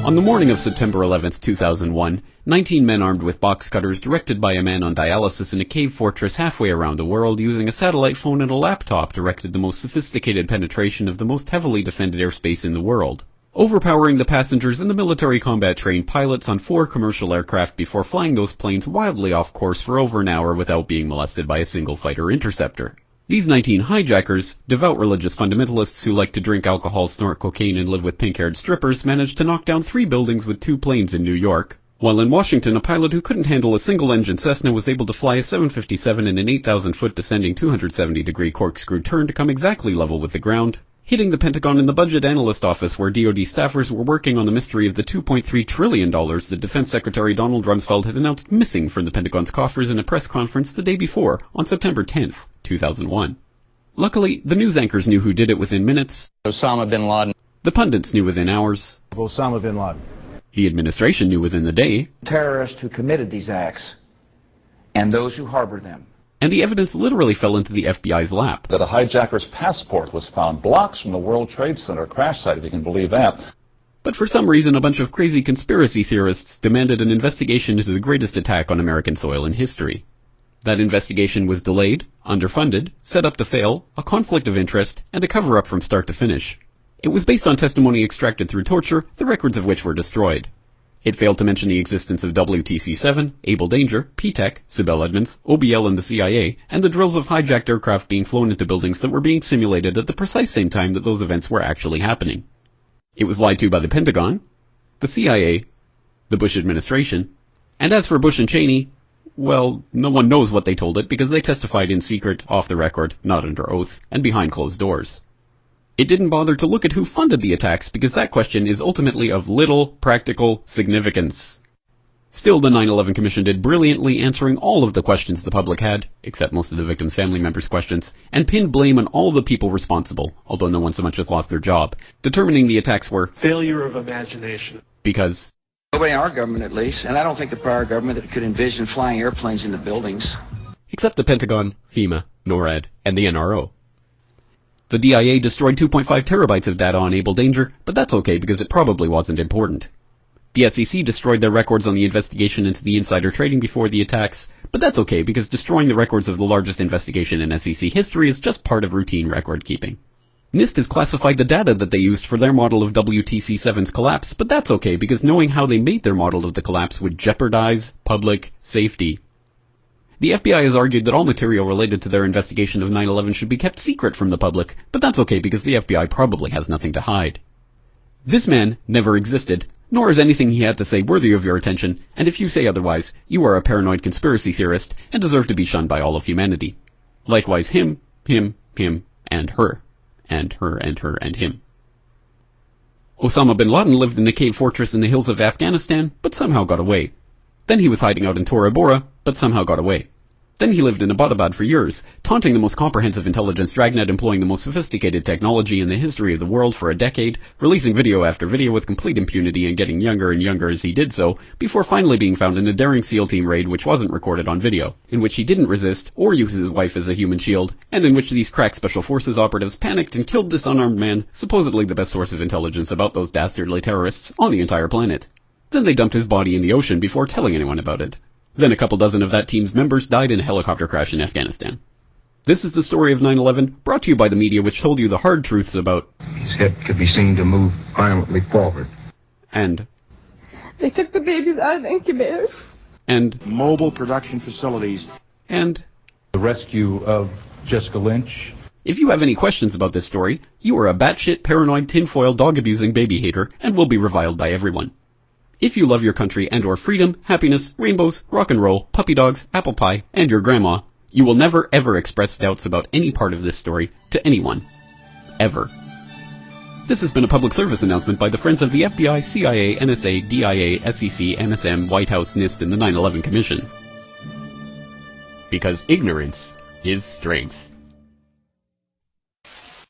On the morning of September 11, 2001, 19 men armed with box cutters directed by a man on dialysis in a cave fortress halfway around the world using a satellite phone and a laptop directed the most sophisticated penetration of the most heavily defended airspace in the world, overpowering the passengers and the military combat-trained pilots on 4 commercial aircraft before flying those planes wildly off course for over an hour without being molested by a single fighter interceptor. These 19 hijackers, devout religious fundamentalists who like to drink alcohol, snort cocaine, and live with pink-haired strippers, managed to knock down 3 buildings with 2 planes in New York, while in Washington a pilot who couldn't handle a single-engine Cessna was able to fly a 757 in an 8,000-foot descending 270-degree corkscrew turn to come exactly level with the ground, hitting the Pentagon in the Budget Analyst Office where DoD staffers were working on the mystery of the $2.3 trillion that Defense Secretary Donald Rumsfeld had announced missing from the Pentagon's coffers in a press conference the day before, on September 10th, 2001. Luckily, the news anchors knew who did it within minutes. Osama bin Laden. The pundits knew within hours. Osama bin Laden. The administration knew within the day. Terrorists who committed these acts and those who harbor them. And the evidence literally fell into the FBI's lap. That a hijacker's passport was found blocks from the World Trade Center crash site, if you can believe that. But for some reason, a bunch of crazy conspiracy theorists demanded an investigation into the greatest attack on American soil in history. That investigation was delayed, underfunded, set up to fail, a conflict of interest, and a cover-up from start to finish. It was based on testimony extracted through torture, the records of which were destroyed. It failed to mention the existence of WTC-7, Able Danger, P-TECH, Sibel Edmonds, OBL and the CIA, and the drills of hijacked aircraft being flown into buildings that were being simulated at the precise same time that those events were actually happening. It was lied to by the Pentagon, the CIA, the Bush administration, and as for Bush and Cheney, well, no one knows what they told it because they testified in secret, off the record, not under oath, and behind closed doors. It didn't bother to look at who funded the attacks because that question is ultimately of little practical significance. Still, the 9/11 Commission did brilliantly answering all of the questions the public had, except most of the victims' family members' questions, and pinned blame on all the people responsible, although no one so much as lost their job, determining the attacks were failure of imagination. Because nobody in our government, at least, and I don't think the prior government that could envision flying airplanes into buildings. Except the Pentagon, FEMA, NORAD, and the NRO. The DIA destroyed 2.5 terabytes of data on Able Danger, but that's okay because it probably wasn't important. The SEC destroyed their records on the investigation into the insider trading before the attacks, but that's okay because destroying the records of the largest investigation in SEC history is just part of routine record keeping. NIST has classified the data that they used for their model of WTC-7's collapse, but that's okay because knowing how they made their model of the collapse would jeopardize public safety. The FBI has argued that all material related to their investigation of 9/11 should be kept secret from the public, but that's okay because the FBI probably has nothing to hide. This man never existed, nor is anything he had to say worthy of your attention, and if you say otherwise, you are a paranoid conspiracy theorist and deserve to be shunned by all of humanity. Likewise him, and her, and her, and her, and him. Osama bin Laden lived in a cave fortress in the hills of Afghanistan, but somehow got away. Then he was hiding out in Tora Bora, but somehow got away. Then he lived in Abbottabad for years, taunting the most comprehensive intelligence dragnet employing the most sophisticated technology in the history of the world for a decade, releasing video after video with complete impunity and getting younger and younger as he did so, before finally being found in a daring SEAL team raid which wasn't recorded on video, in which he didn't resist or use his wife as a human shield, and in which these crack special forces operatives panicked and killed this unarmed man, supposedly the best source of intelligence about those dastardly terrorists on the entire planet. Then they dumped his body in the ocean before telling anyone about it. Then a couple dozen of that team's members died in a helicopter crash in Afghanistan. This is the story of 9/11, brought to you by the media which told you the hard truths about his head could be seen to move violently forward. And they took the babies out of the incubators. And mobile production facilities. And the rescue of Jessica Lynch. If you have any questions about this story, you are a batshit paranoid tinfoil dog-abusing baby hater and will be reviled by everyone. If you love your country and or freedom, happiness, rainbows, rock and roll, puppy dogs, apple pie, and your grandma, you will never ever express doubts about any part of this story to anyone. Ever. This has been a public service announcement by the Friends of the FBI, CIA, NSA, DIA, SEC, MSM, White House, NIST, and the 9/11 Commission. Because ignorance is strength.